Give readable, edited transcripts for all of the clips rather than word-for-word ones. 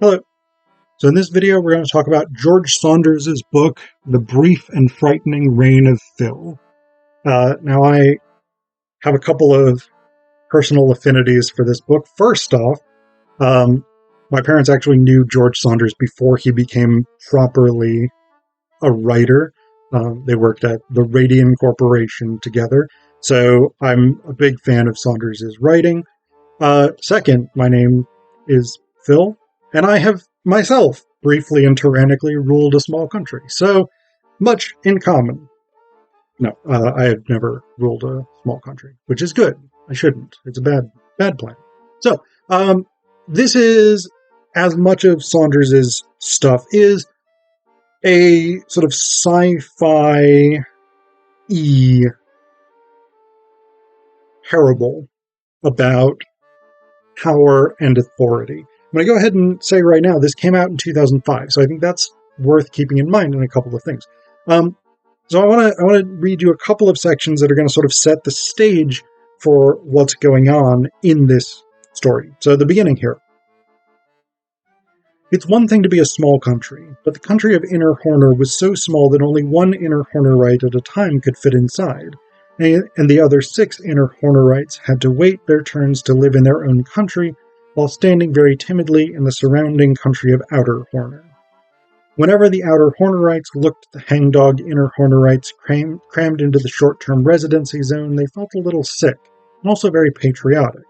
Hello. So in this video, we're going to talk about George Saunders' book, The Brief and Frightening Reign of Phil. Now, I have a couple of personal affinities for this book. First off, my parents actually knew George Saunders before he became properly a writer. They worked at the Radian Corporation together, so I'm a big fan of Saunders' writing. Second, my name is Phil, and I have myself briefly and tyrannically ruled a small country, so much in common. No, I have never ruled a small country, which is good. I shouldn't. It's a bad plan. So, this is, as much of Saunders' stuff is, a sort of sci-fi-y parable about power and authority. I'm going to go ahead and say right now, this came out in 2005, so I think that's worth keeping in mind in a couple of things. So I want to read you a couple of sections that are going to sort of set the stage for what's going on in this story. So the beginning here. It's one thing to be a small country, but the country of Inner Horner was so small that only one Inner Hornerite at a time could fit inside, and the other 6 Inner Hornerites had to wait their turns to live in their own country while standing very timidly in the surrounding country of Outer Horner. Whenever the Outer Hornerites looked at the hangdog Inner Hornerites crammed into the short-term residency zone, they felt a little sick, and also very patriotic.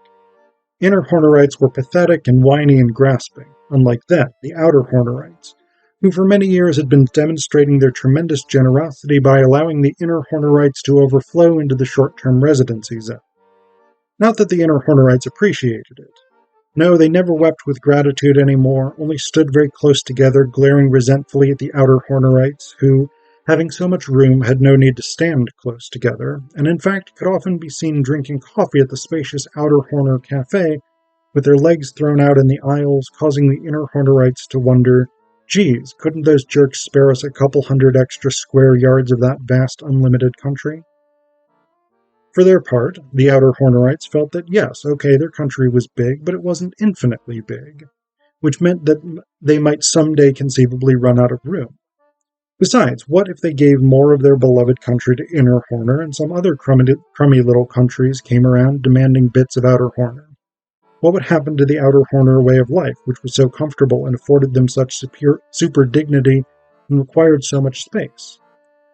Inner Hornerites were pathetic and whiny and grasping, unlike them, the Outer Hornerites, who for many years had been demonstrating their tremendous generosity by allowing the Inner Hornerites to overflow into the short-term residency zone. Not that the Inner Hornerites appreciated it. No, they never wept with gratitude anymore, only stood very close together, glaring resentfully at the Outer Hornerites, who, having so much room, had no need to stand close together, and in fact could often be seen drinking coffee at the spacious Outer Horner Cafe, with their legs thrown out in the aisles, causing the Inner Hornerites to wonder, geez, couldn't those jerks spare us a couple hundred extra square yards of that vast unlimited country? For their part, the Outer Hornerites felt that yes, okay, their country was big, but it wasn't infinitely big, which meant that they might someday conceivably run out of room. Besides, what if they gave more of their beloved country to Inner Horner and some other crummy little countries came around demanding bits of Outer Horner? What would happen to the Outer Horner way of life, which was so comfortable and afforded them such super dignity and required so much space?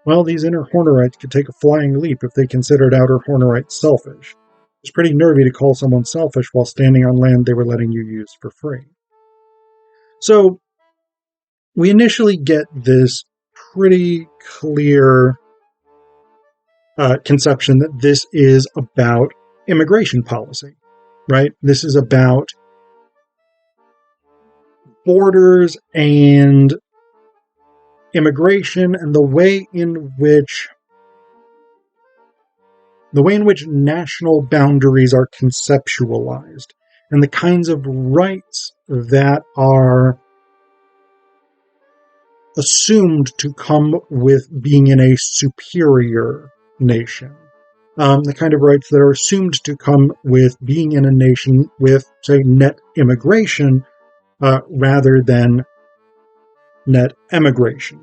Well, these Inner Hornerites could take a flying leap if they considered Outer Hornerites selfish. It's pretty nervy to call someone selfish while standing on land they were letting you use for free. So, we initially get this pretty clear conception that this is about immigration policy, right? This is about borders and immigration and the way in which national boundaries are conceptualized and the kinds of rights that are assumed to come with being in a superior nation. The kind of rights that are assumed to come with being in a nation with, say, net immigration rather than net emigration.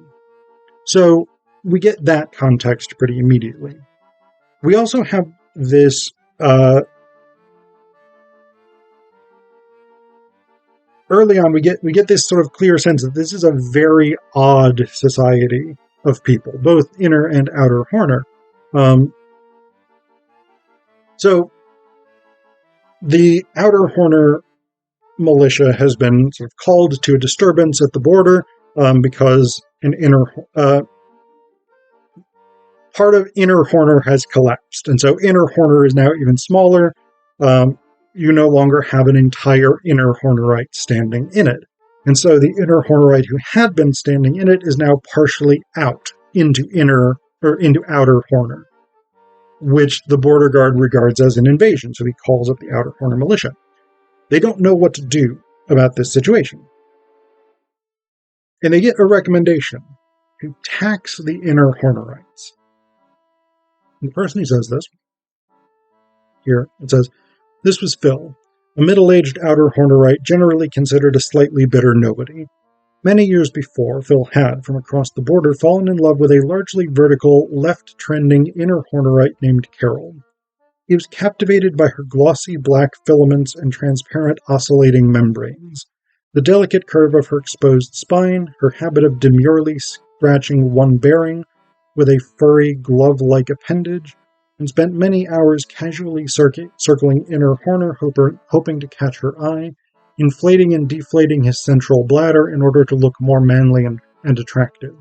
So we get that context pretty immediately. We also have this early on, we get this sort of clear sense that this is a very odd society of people, both Inner and Outer Horner. So the Outer Horner militia has been sort of called to a disturbance at the border because part of Inner Horner has collapsed, and so Inner Horner is now even smaller. You no longer have an entire Inner Hornerite standing in it. And so the Inner Hornerite who had been standing in it is now partially out into Outer Horner, which the border guard regards as an invasion, so he calls up the Outer Horner militia. They don't know what to do about this situation. And they get a recommendation to tax the Inner Hornerites. And the person who says this, here, it says, "This was Phil. a middle-aged Outer Hornerite generally considered a slightly bitter nobody. Many years before, Phil had, from across the border, fallen in love with a largely vertical, left-trending Inner Hornerite named Carol. He was captivated by her glossy black filaments and transparent oscillating membranes, the delicate curve of her exposed spine, her habit of demurely scratching one bearing with a furry, glove-like appendage, and spent many hours casually circling Inner Horner, hoping to catch her eye, inflating and deflating his central bladder in order to look more manly and attractive.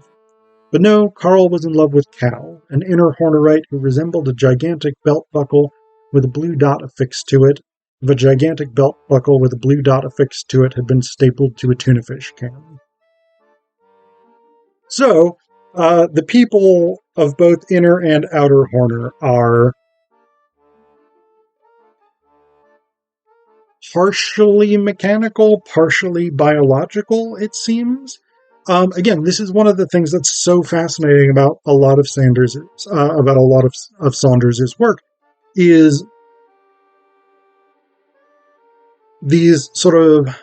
But no, Carl was in love with Cal, an Inner Hornerite who resembled a gigantic belt buckle with a blue dot affixed to it, if a gigantic belt buckle with a blue dot affixed to it had been stapled to a tuna fish can. So, the people of both Inner and Outer Horner are partially mechanical, partially biological, it seems. Again, this is one of the things that's so fascinating about a lot of Saunders's work, is these sort of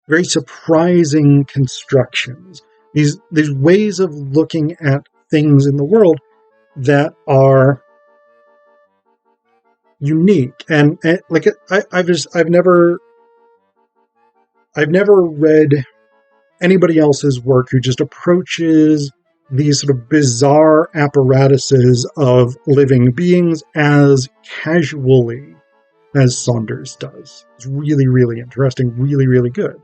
very surprising constructions, these ways of looking at things in the world that are unique. And like I've never read anybody else's work who just approaches these sort of bizarre apparatuses of living beings as casually as Saunders does. It's really, really interesting, really, really good.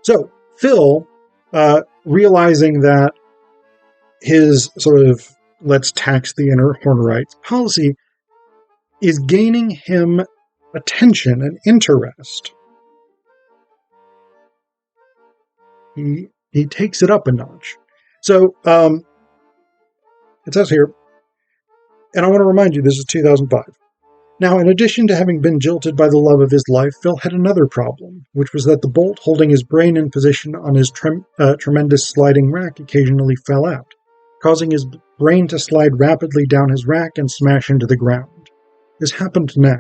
So, Phil, realizing that his sort of let's tax the Inner Hornerites policy is gaining him attention and interest, he takes it up a notch. So, it says here, and I want to remind you, this is 2005. Now, in addition to having been jilted by the love of his life, Phil had another problem, which was that the bolt holding his brain in position on his tremendous sliding rack occasionally fell out, causing his brain to slide rapidly down his rack and smash into the ground. This happened now.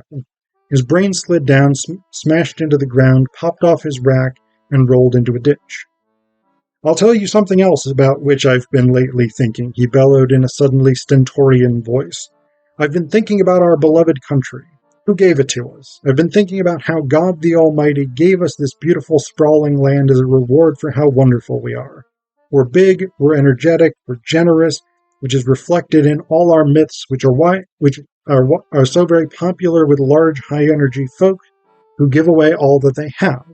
His brain slid down, smashed into the ground, popped off his rack, and rolled into a ditch. "I'll tell you something else about which I've been lately thinking," he bellowed in a suddenly stentorian voice. "I've been thinking about our beloved country. Who gave it to us? I've been thinking about how God the Almighty gave us this beautiful sprawling land as a reward for how wonderful we are. We're big, we're energetic, we're generous, which is reflected in all our myths, which are so very popular with large, high-energy folk who give away all that they have.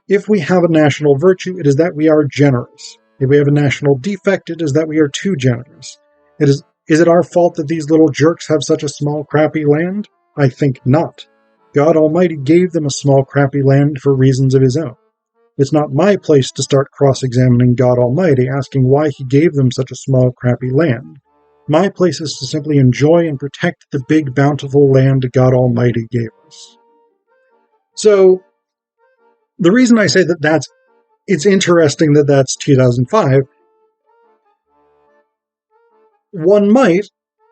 If we have a national virtue, it is that we are generous. If we have a national defect, it is that we are too generous. Is it our fault that these little jerks have such a small, crappy land? I think not. God Almighty gave them a small, crappy land for reasons of his own. It's not my place to start cross-examining God Almighty, asking why he gave them such a small, crappy land. My place is to simply enjoy and protect the big, bountiful land God Almighty gave us." So, the reason I say that it's interesting that that's 2005, one might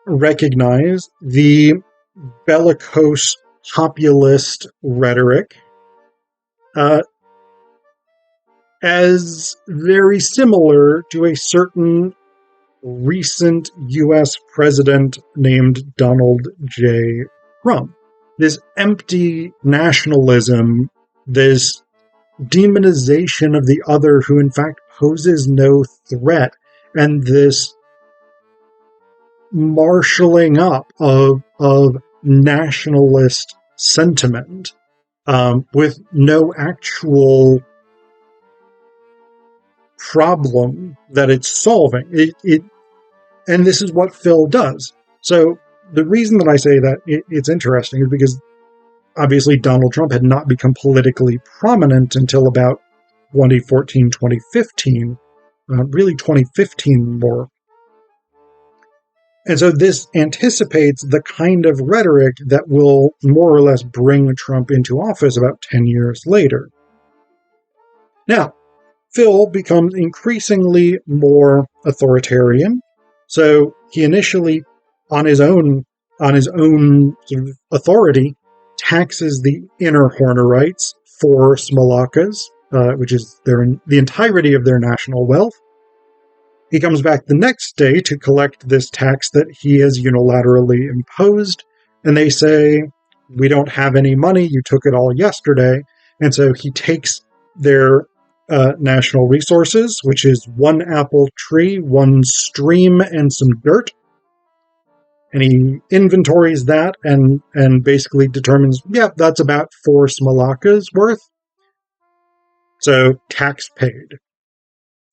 recognize the bellicose populist rhetoric as very similar to a certain recent U.S. president named Donald J. Trump. This empty nationalism, this demonization of the other who in fact poses no threat, and this marshalling up of nationalist sentiment with no actual problem that it's solving. And this is what Phil does. So the reason that I say that it's interesting is because obviously Donald Trump had not become politically prominent until about 2014, 2015, really 2015 more. And so this anticipates the kind of rhetoric that will more or less bring Trump into office about 10 years later. Now, Phil becomes increasingly more authoritarian. So he initially, on his own sort of authority, taxes the Inner Hornerites for smalakas, which is the entirety of their national wealth. He comes back the next day to collect this tax that he has unilaterally imposed, and they say, we don't have any money, you took it all yesterday. And so he takes their national resources, which is one apple tree, one stream, and some dirt, and he inventories that and basically determines, yeah, that's about 4 smalakas worth. So tax paid.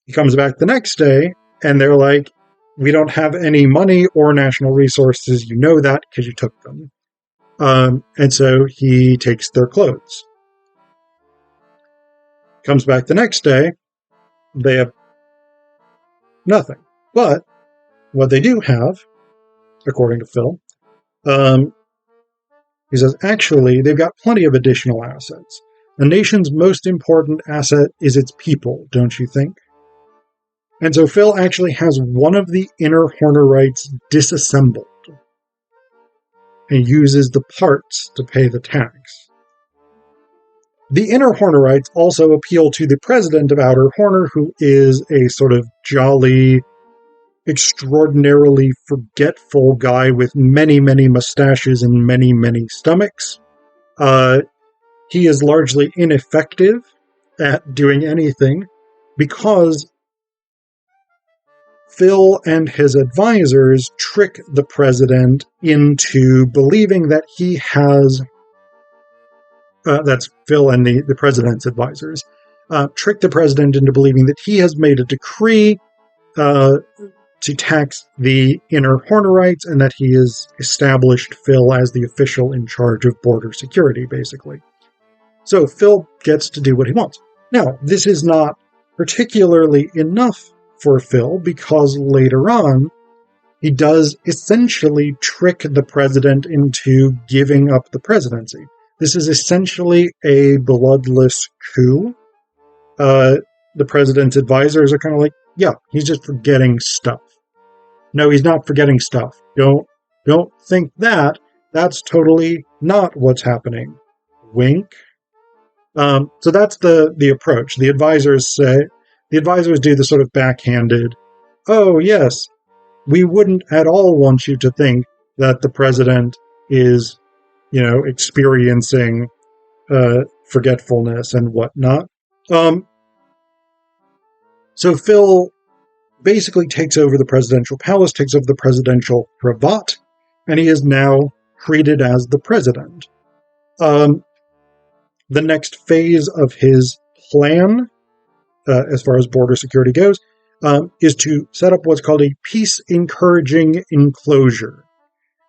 He comes back the next day, and they're like, we don't have any money or national resources. You know that because you took them. And so he takes their clothes. Comes back the next day, they have nothing. But what they do have, according to Phil, he says, actually, they've got plenty of additional assets. A nation's most important asset is its people, don't you think? And so Phil actually has one of the Inner Hornerites disassembled and uses the parts to pay the tax. The Inner Hornerites also appeal to the president of Outer Horner, who is a sort of jolly, extraordinarily forgetful guy with many, many mustaches and many, many stomachs. He is largely ineffective at doing anything because Phil and his advisors trick the president into believing that he has... that's Phil and the president's advisors. Trick the president into believing that he has made a decree to tax the Inner Hornerites and that he has established Phil as the official in charge of border security, basically. So Phil gets to do what he wants. Now, this is not particularly enough for Phil because later on, he does essentially trick the president into giving up the presidency. This is essentially a bloodless coup. The president's advisors are kind of like, yeah, he's just forgetting stuff. No, he's not forgetting stuff. Don't think that. That's totally not what's happening. Wink. So that's the approach. The advisors do the sort of backhanded, oh yes, we wouldn't at all want you to think that the president is, experiencing forgetfulness and whatnot. So Phil basically takes over the presidential palace, takes over the presidential cravat, and he is now treated as the president. The next phase of his plan, as far as border security goes, is to set up what's called a peace-encouraging enclosure,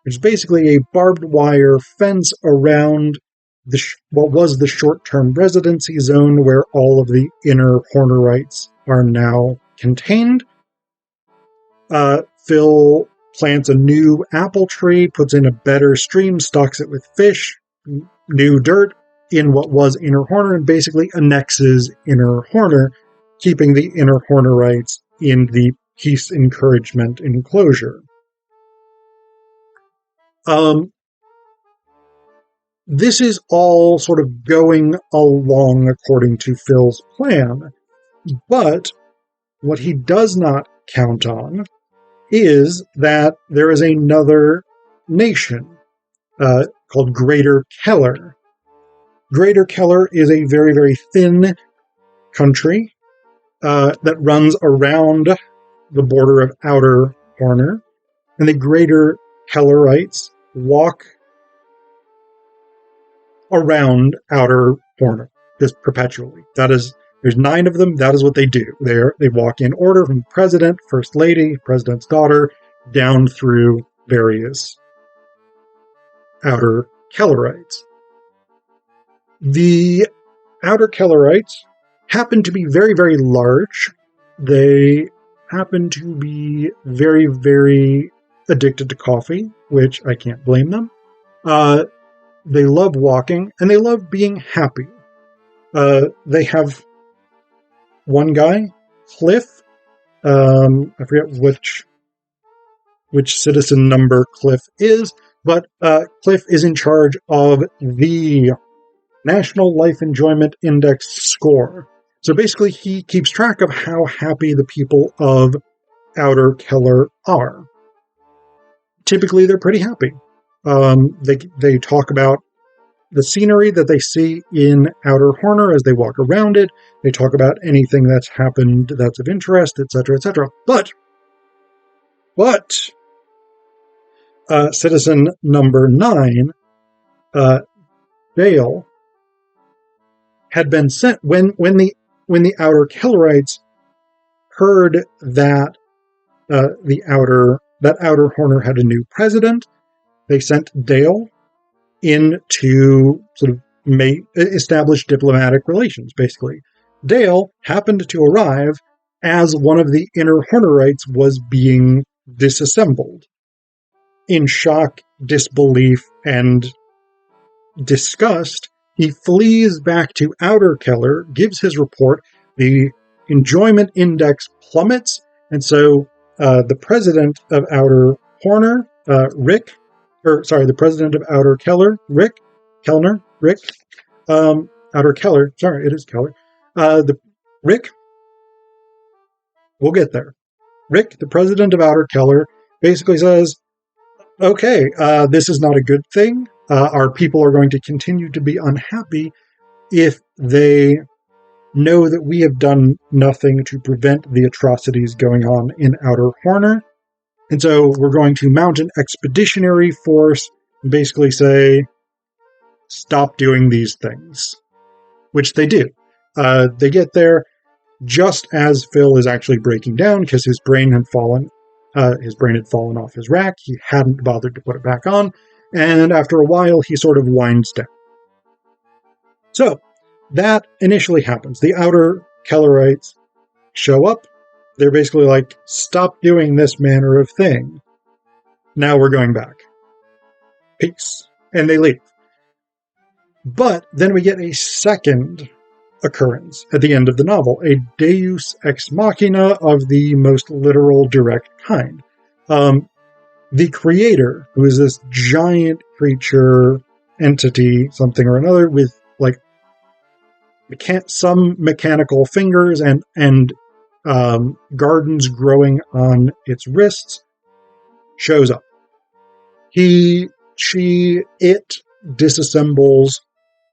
which is basically a barbed wire fence around what was the short-term residency zone where all of the Inner Hornerites are now contained. Phil plants a new apple tree, puts in a better stream, stocks it with fish, new dirt in what was Inner Horner, and basically annexes Inner Horner, keeping the Inner Hornerites in the peace encouragement enclosure. This is all sort of going along according to Phil's plan, but what he does not count on is that there is another nation called Greater Keller. Greater Keller is a very, very thin country that runs around the border of Outer Horner, and the Greater Kellerites walk around Outer Horner just perpetually. There's 9 of them. That is what they do. They walk in order from president, first lady, president's daughter, down through various Outer Kellerites. The Outer Kellerites happen to be very, very large. They happen to be very, very addicted to coffee, which I can't blame them. They love walking, and they love being happy. They have one guy, Cliff. I forget which citizen number Cliff is, But Cliff is in charge of the National Life Enjoyment Index score. So basically, he keeps track of how happy the people of Outer Keller are. Typically, they're pretty happy. They talk about the scenery that they see in Outer Horner as they walk around it. They talk about anything that's happened that's of interest, etc., etc. But citizen number 9, Dale, had been sent when the Outer Kellerites heard that Outer Horner had a new president. They sent Dale in to sort of establish diplomatic relations, basically. Dale happened to arrive as one of the Inner Hornerites was being disassembled. In shock, disbelief, and disgust, he flees back to Outer Keller, gives his report. The enjoyment index plummets, and so the president of Outer Horner, the president of Outer Keller, Outer Keller, sorry, it is Keller. We'll get there. Rick, the president of Outer Keller, basically says, okay, this is not a good thing. Our people are going to continue to be unhappy if they know that we have done nothing to prevent the atrocities going on in Outer Horner. And so we're going to mount an expeditionary force and basically say, stop doing these things. Which they do. They get there just as Phil is actually breaking down because his brain had fallen off his rack. He hadn't bothered to put it back on. And after a while, he sort of winds down. So, that initially happens. The Outer Kellerites show up. They're basically like, stop doing this manner of thing. Now we're going back. Peace. And they leave. But then we get a second occurrence at the end of the novel, a deus ex machina of the most literal, direct kind. The creator, who is this giant creature, entity, something or another, with like some mechanical fingers and gardens growing on its wrists, shows up. It disassembles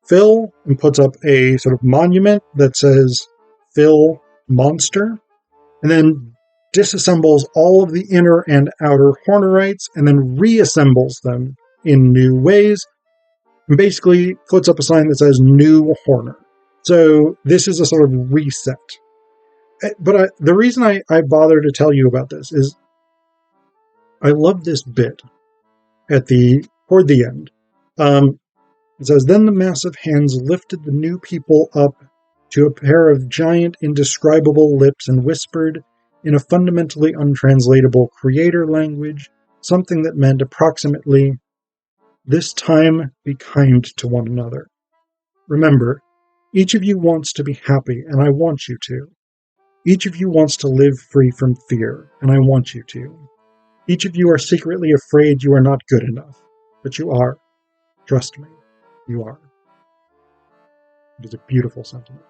Phil and puts up a sort of monument that says Phil Monster, and then disassembles all of the Inner and Outer Hornerites and then reassembles them in new ways, and basically puts up a sign that says New Horner. So this is a sort of reset. But the reason I bother to tell you about this is I love this bit toward the end. It says, then the massive hands lifted the new people up to a pair of giant, indescribable lips and whispered, in a fundamentally untranslatable creator language, something that meant approximately, this time be kind to one another. Remember, each of you wants to be happy, and I want you to. Each of you wants to live free from fear, and I want you to. Each of you are secretly afraid you are not good enough, but you are. Trust me. You are. It is a beautiful sentiment.